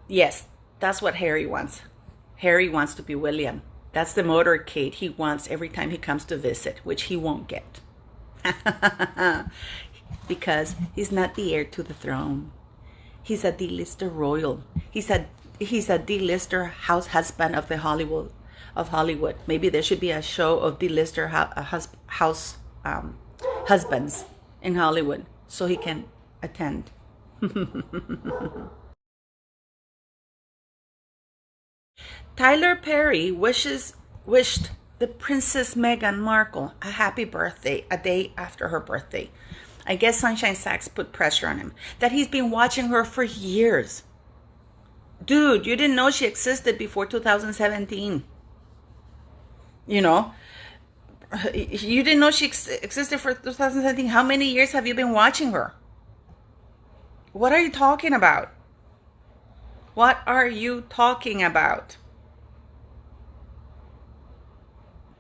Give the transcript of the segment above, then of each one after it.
Yes, that's what Harry wants. Harry wants to be William. That's the motorcade he wants every time he comes to visit, which he won't get. Because he's not the heir to the throne. He's a D-lister royal. He's a D-lister house husband of the Hollywood. Maybe there should be a show of D-lister house husbands in Hollywood so he can attend. Tyler Perry wished the Princess Meghan Markle a happy birthday a day after her birthday. I guess Sunshine Sachs put pressure on him, that he's been watching her for years. Dude, you didn't know she existed before 2017. You know? You didn't know she existed for 2017. How many years have you been watching her? What are you talking about? What are you talking about?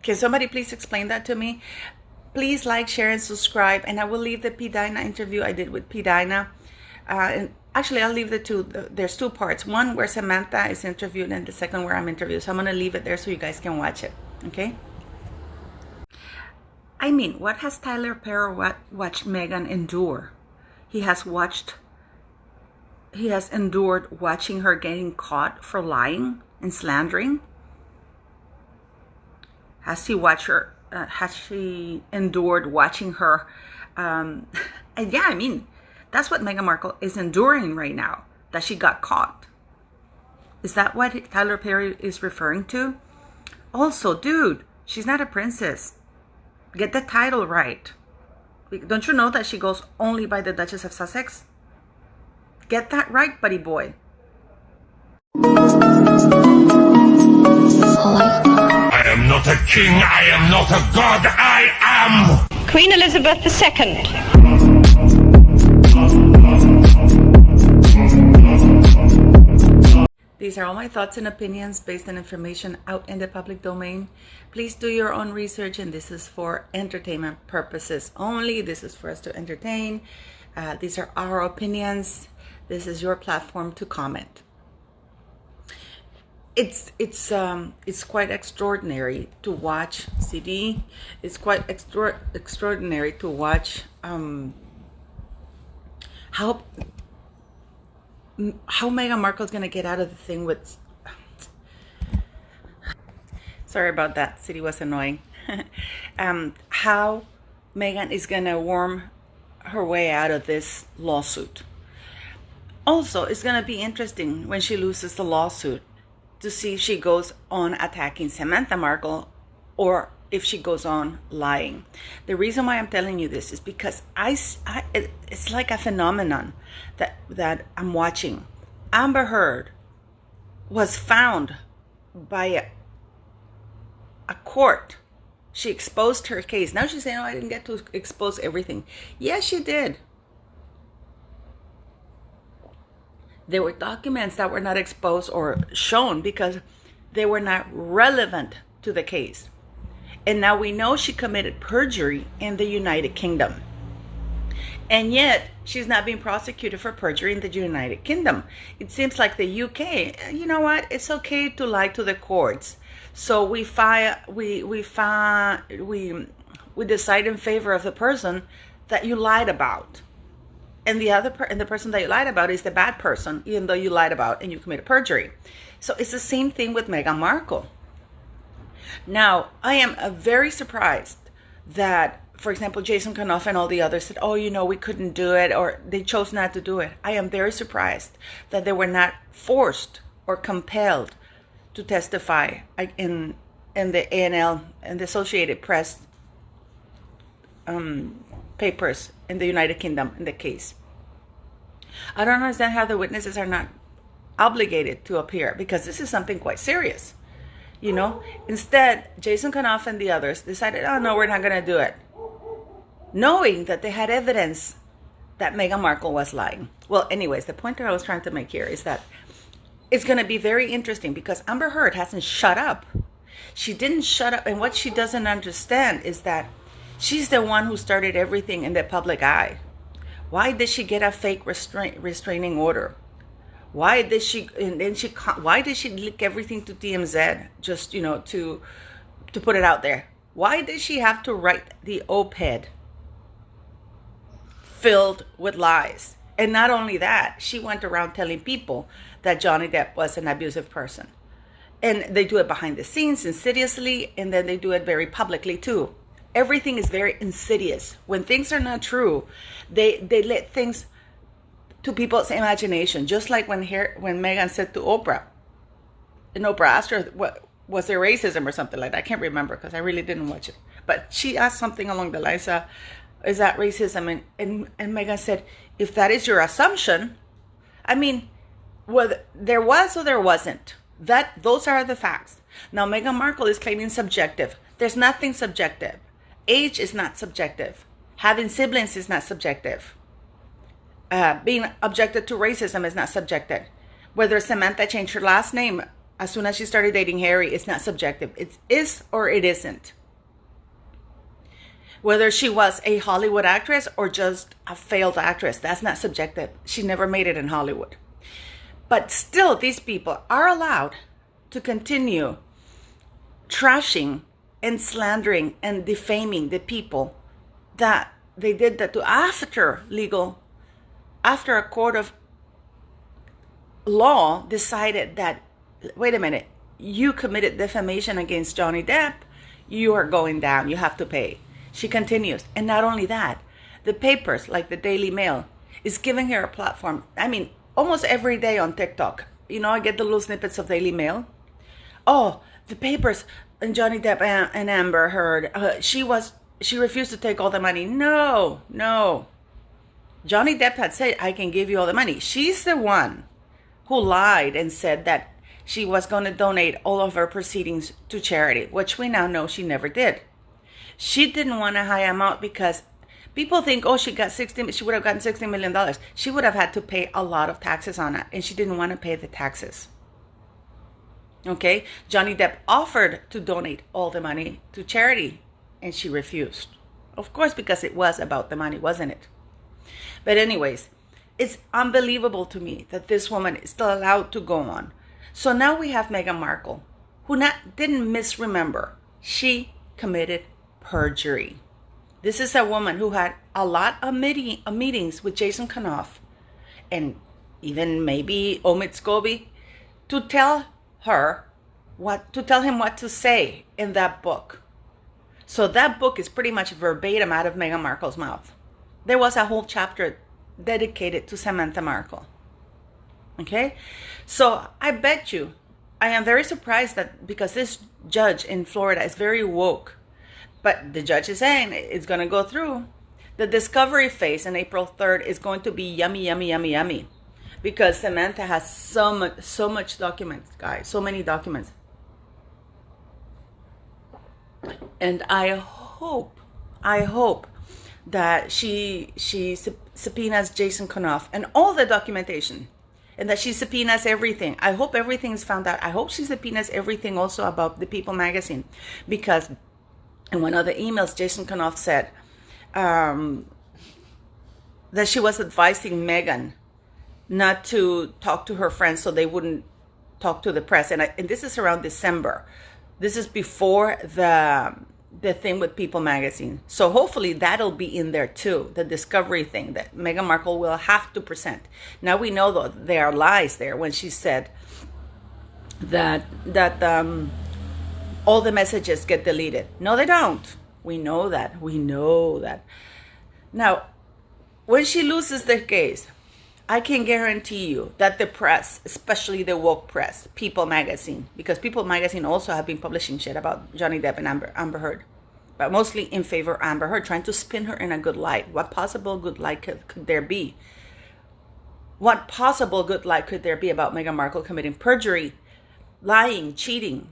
Can somebody please explain that to me? Please like, share, and subscribe. And I will leave the P. Dinah interview I did with P. Dinah. And actually, I'll leave the two. There's two parts. One where Samantha is interviewed, and the second where I'm interviewed. So I'm going to leave it there so you guys can watch it. Okay? I mean, what has Tyler Perry watched Meghan endure? He has endured watching her getting caught for lying and slandering. Has she endured watching her? And yeah, I mean, that's what Meghan Markle is enduring right now, that she got caught. Is that what Tyler Perry is referring to? Also, dude, she's not a princess. Get the title right. Don't you know that she goes only by the Duchess of Sussex? Get that right, buddy boy. I am not a king, I am not a god, I am Queen Elizabeth II. These are all my thoughts and opinions based on information out in the public domain. Please do your own research, and this is for entertainment purposes only. This is for us to entertain. These are our opinions. This is your platform to comment. It's quite extraordinary to watch CD. It's quite extraordinary to watch how Meghan Markle's gonna get out of the thing with. Sorry about that. CD was annoying. How Meghan is gonna worm her way out of this lawsuit. Also, it's gonna be interesting when she loses the lawsuit to see if she goes on attacking Samantha Markle or if she goes on lying. The reason why I'm telling you this is because it's like a phenomenon that I'm watching. Amber Heard was found by a court. She exposed her case. Now she's saying, oh, I didn't get to expose everything. Yes, she did. There were documents that were not exposed or shown because they were not relevant to the case. And now we know she committed perjury in the United Kingdom. And yet, she's not being prosecuted for perjury in the United Kingdom. It seems like the UK, you know what? It's okay to lie to the courts. So we decide in favor of the person that you lied about. And the person that you lied about is the bad person, even though you lied about and you committed perjury. So it's the same thing with Meghan Markle. Now, I am very surprised that, for example, Jason Kanoff and all the others said, oh, you know, we couldn't do it, or they chose not to do it. I am very surprised that they were not forced or compelled to testify in the ANL and the Associated Press papers in the United Kingdom in the case. I don't understand how the witnesses are not obligated to appear, because this is something quite serious. You know, instead, Jason Kanoff and the others decided, oh no, we're not going to do it, knowing that they had evidence that Meghan Markle was lying. Well, anyways, the point that I was trying to make here is that it's going to be very interesting because Amber Heard hasn't shut up. She didn't shut up, and what she doesn't understand is that she's the one who started everything in the public eye. Why did she get a fake restraining order? Why did she? And then why did she leak everything to TMZ? Just to put it out there. Why did she have to write the op-ed filled with lies? And not only that, she went around telling people that Johnny Depp was an abusive person. And they do it behind the scenes, insidiously, and then they do it very publicly too. Everything is very insidious. When things are not true, they let things to people's imagination. Just like when Meghan said to Oprah, and Oprah asked her, what was there racism or something like that? I can't remember because I really didn't watch it. But she asked something along the lines of, is that racism? And Meghan said, if that is your assumption, I mean, whether there was or there wasn't, those are the facts. Now, Meghan Markle is claiming subjective. There's nothing subjective. Age is not subjective. Having siblings is not subjective. Being objected to racism is not subjective. Whether Samantha changed her last name as soon as she started dating Harry is not subjective. It is or it isn't. Whether she was a Hollywood actress or just a failed actress, that's not subjective. She never made it in Hollywood. But still, these people are allowed to continue trashing and slandering and defaming the people that they did that to after a court of law decided that, wait a minute, you committed defamation against Johnny Depp, you are going down, you have to pay. She continues. And not only that, the papers like the Daily Mail is giving her a platform. I mean, almost every day on TikTok, I get the little snippets of Daily Mail. Oh, the papers and Johnny Depp and Amber Heard, she refused to take all the money. No. Johnny Depp had said, I can give you all the money. She's the one who lied and said that she was going to donate all of her proceedings to charity, which we now know she never did. She didn't want to hire him out because people think, she would have gotten $60 million. She would have had to pay a lot of taxes on it, and she didn't want to pay the taxes. Okay? Johnny Depp offered to donate all the money to charity, and she refused. Of course, because it was about the money, wasn't it? But anyways, it's unbelievable to me that this woman is still allowed to go on. So now we have Meghan Markle, who didn't misremember. She committed perjury. This is a woman who had a lot of meetings with Jason Kanoff and even maybe Omid Scobie to tell him what to say in that book. So that book is pretty much verbatim out of Meghan Markle's mouth. There was a whole chapter dedicated to Samantha Markle. Okay? So I bet you, I am very surprised that because this judge in Florida is very woke, but the judge is saying it's going to go through. The discovery phase on April 3rd is going to be yummy, yummy, yummy, yummy. Because Samantha has so much documents, guys. So many documents. And I hope that she subpoenas Jason Kanoff and all the documentation. And that she subpoenas everything. I hope everything is found out. I hope she subpoenas everything also about the People magazine. Because in one of the emails, Jason Kanoff said that she was advising Meghan not to talk to her friends so they wouldn't talk to the press. And this is around December. This is before the thing with People magazine. So hopefully that'll be in there too, the discovery thing that Meghan Markle will have to present. Now we know that there are lies there when she said that all the messages get deleted. No, they don't. We know that. Now, when she loses the case, I can guarantee you that the press, especially the woke press, People magazine, because People magazine also have been publishing shit about Johnny Depp and Amber Heard, but mostly in favor of Amber Heard, trying to spin her in a good light. What possible good light could there be? What possible good light could there be about Meghan Markle committing perjury, lying, cheating?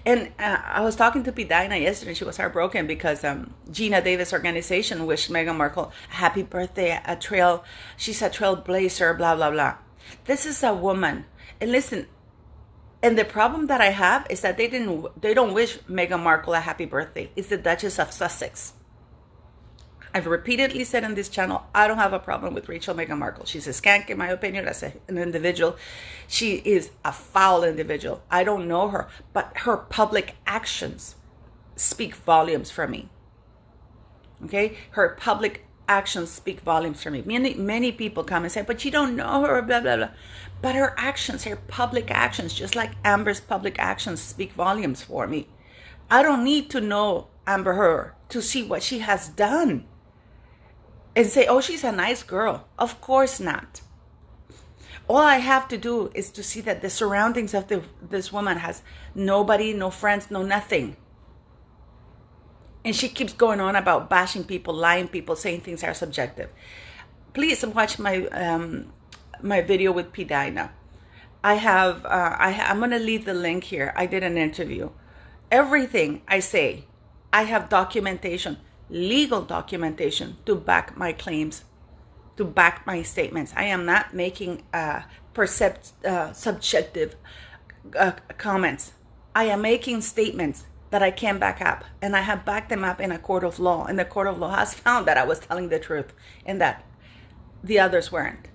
And I was talking to Pidina yesterday. She was heartbroken because Gina Davis organization wished Meghan Markle a happy birthday, she's a trailblazer, blah, blah, blah. This is a woman. And listen, and the problem that I have is that they don't wish Meghan Markle a happy birthday. It's the Duchess of Sussex. I've repeatedly said on this channel, I don't have a problem with Rachel Meghan Markle. She's a skank, in my opinion, as an individual. She is a foul individual. I don't know her, but her public actions speak volumes for me. Okay? Her public actions speak volumes for me. Many people come and say, but you don't know her, blah, blah, blah. But her actions, her public actions, just like Amber's public actions, speak volumes for me. I don't need to know Amber Heard to see what she has done and say, oh, she's a nice girl. Of course not. All I have to do is to see that the surroundings of this woman has nobody, no friends, no nothing. And she keeps going on about bashing people, lying people, saying things are subjective. Please watch my my video with P. Dinah. I'm going to leave the link here. I did an interview. Everything I say, I have documentation, legal documentation to back my claims, to back my statements. I am not making subjective comments. I am making statements that I can back up, and I have backed them up in a court of law, and the court of law has found that I was telling the truth and that the others weren't.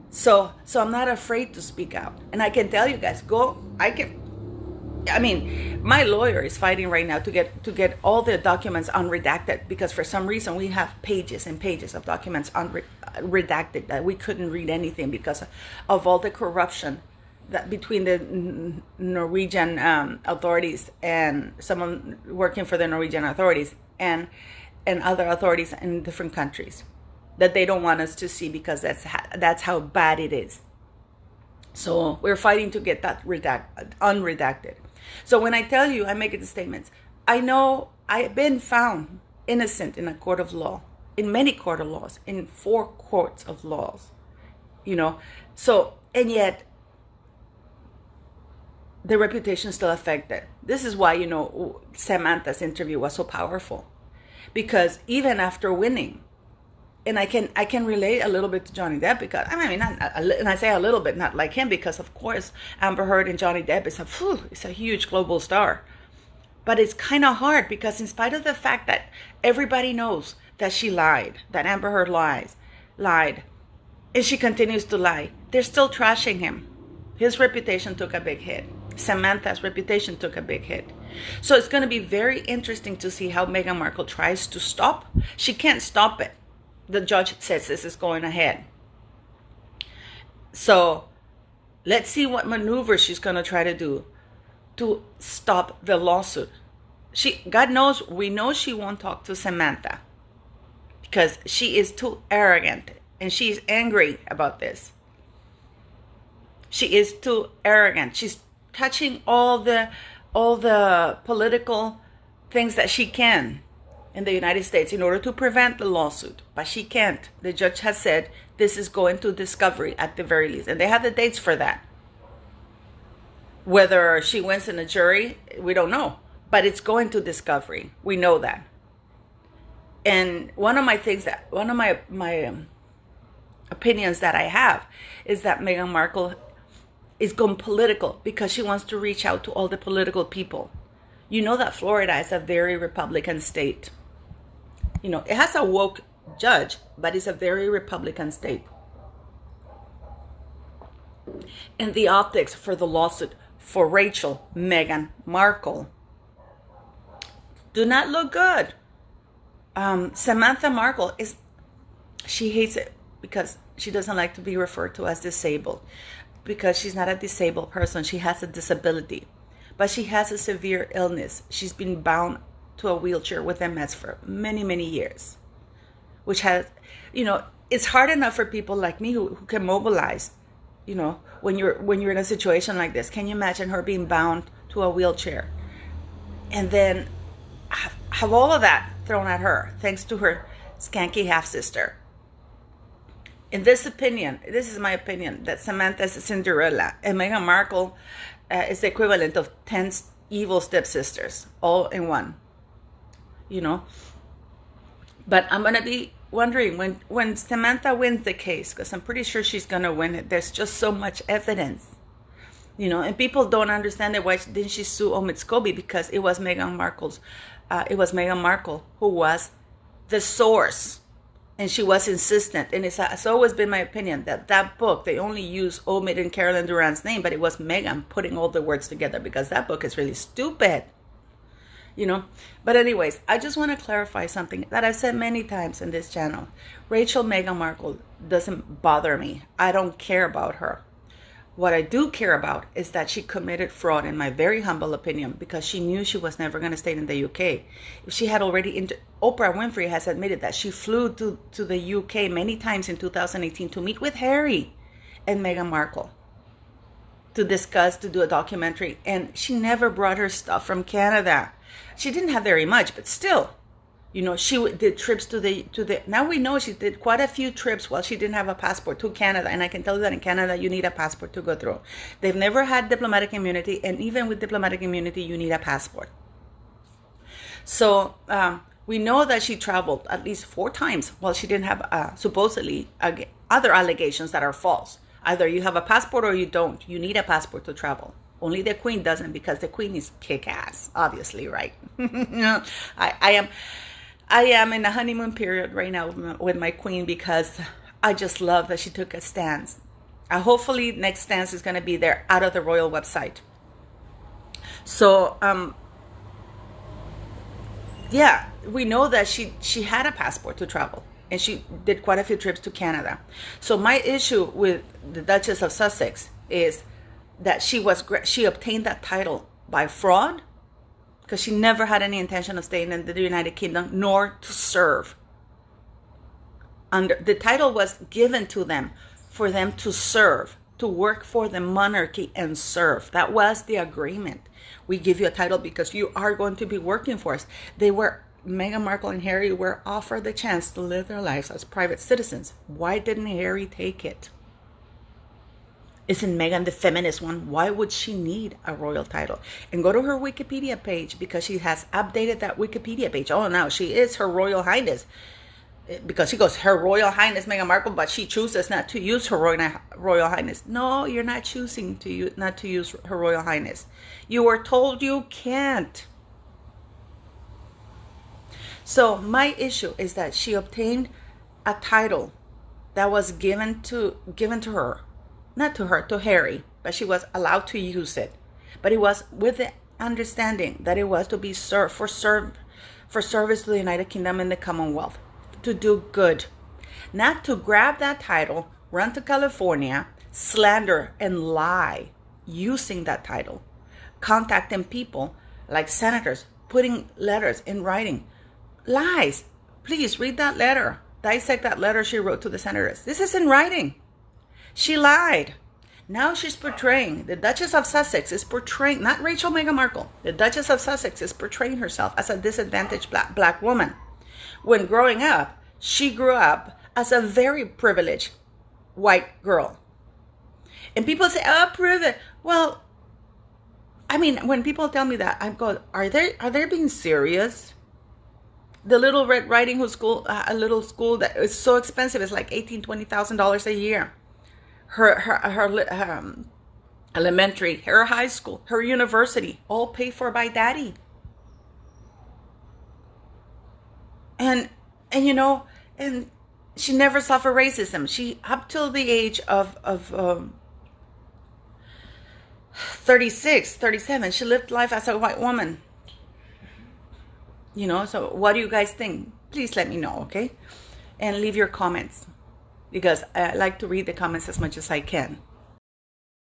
So I'm not afraid to speak out, and I can tell you guys, my lawyer is fighting right now to get all the documents unredacted, because for some reason we have pages and pages of documents unredacted that we couldn't read anything because of all the corruption that between the Norwegian authorities and someone working for the Norwegian authorities and other authorities in different countries that they don't want us to see, because that's how bad it is. So we're fighting to get that unredacted. So when I tell you, I make the statements, I know I've been found innocent in a court of law, in many court of laws, in 4 courts of laws, so, and yet the reputation still affected. This is why, Samantha's interview was so powerful, because even after winning, and I can relate a little bit to Johnny Depp, because and I say a little bit, not like him, because of course Amber Heard and Johnny Depp is a huge global star. But it's kind of hard, because in spite of the fact that everybody knows that she lied, that Amber Heard lied, and she continues to lie, they're still trashing him. His reputation took a big hit. Samantha's reputation took a big hit. So it's going to be very interesting to see how Meghan Markle tries to stop. She can't stop it. The judge says this is going ahead. So let's see what maneuver she's going to try to do to stop the lawsuit. God knows, we know she won't talk to Samantha, because she is too arrogant, and she's angry about this. She is too arrogant. She's touching all the political things that she can in the United States in order to prevent the lawsuit, but she can't. The judge has said this is going to discovery at the very least, and they have the dates for that. Whether she wins in a jury, we don't know, but it's going to discovery. We know that. And one of my opinions that I have is that Meghan Markle is going political because she wants to reach out to all the political people. You know that Florida is a very Republican state. It has a woke judge, but it's a very Republican state. And the optics for the lawsuit for Rachel Meghan Markle do not look good. Samantha Markle she hates it because she doesn't like to be referred to as disabled, because she's not a disabled person. She has a disability, but she has a severe illness. She's been bound to a wheelchair with MS for many, many years, which has, it's hard enough for people like me who can mobilize, when you're in a situation like this. Can you imagine her being bound to a wheelchair and then have all of that thrown at her thanks to her skanky half-sister? In this is my opinion, that Samantha is a Cinderella and Meghan Markle is the equivalent of 10 evil stepsisters, all in one, But I'm going to be wondering when Samantha wins the case, because I'm pretty sure she's going to win it. There's just so much evidence, and people don't understand it. Why didn't she sue Omid Scobie? Because it was Meghan Markle who was the source. And she was insistent, and it's always been my opinion that that book, they only use omit in Carolyn Durant's name, but it was Meghan putting all the words together, because that book is really stupid, you know. But anyways, I just want to clarify something that I've said many times in this channel. Rachel Meghan Markle doesn't bother me. I don't care about her. What I do care about is that she committed fraud, in my very humble opinion, because she knew she was never going to stay in the UK. If she had already, Oprah Winfrey has admitted that she flew to the UK many times in 2018 to meet with Harry and Meghan Markle to discuss, to do a documentary, and she never brought her stuff from Canada. She didn't have very much, but still, you know, she did trips to the, now we know she did quite a few trips while she didn't have a passport to Canada. And I can tell you that in Canada, you need a passport to go through. They've never had diplomatic immunity. And even with diplomatic immunity, you need a passport. So we know that she traveled at least 4 times while she didn't have supposedly other allegations that are false. Either you have a passport or you don't. You need a passport to travel. Only the Queen doesn't, because the Queen is kick-ass, obviously, right? I am in a honeymoon period right now with my Queen, because I just love that she took a stance. Hopefully next stance is going to be there out of the royal website. So, yeah, we know that she had a passport to travel, and she did quite a few trips to Canada. So my issue with the Duchess of Sussex is that she obtained that title by fraud, because she never had any intention of staying in the United Kingdom, nor to serve. The title was given to them for them to serve, to work for the monarchy and serve. That was the agreement. We give you a title because you are going to be working for us. Meghan Markle and Harry were offered the chance to live their lives as private citizens. Why didn't Harry take it? Isn't Meghan the feminist one? Why would she need a royal title? And go to her Wikipedia page, because she has updated that Wikipedia page. Oh, now she is Her Royal Highness, because she goes, Her Royal Highness Meghan Markle, but she chooses not to use Her Royal Highness. No, you're not choosing not to use Her Royal Highness. You were told you can't. So my issue is that she obtained a title that was given to her. Not to her, to Harry, but she was allowed to use it. But it was with the understanding that it was to be served for service to the United Kingdom and the Commonwealth, to do good. Not to grab that title, run to California, slander and lie using that title, contacting people like senators, putting letters in writing. Lies. Please read that letter. Dissect that letter she wrote to the senators. This is in writing. She lied. Now she's portraying, the Duchess of Sussex is portraying, not Rachel Meghan Markle, the Duchess of Sussex is portraying herself as a disadvantaged black woman. When growing up, she grew up as a very privileged white girl. And people say, oh, privilege. Well, I mean, when people tell me that, I go, are they being serious? The Little Red Riding Hood school, a little school that is so expensive, it's like $20,000 a year. Her elementary, her high school, her university, all paid for by daddy. And you know, and she never suffered racism. She, up till the age of 36, 37, she lived life as a white woman. You know, so what do you guys think? Please let me know, okay? And leave your comments, because I like to read the comments as much as I can.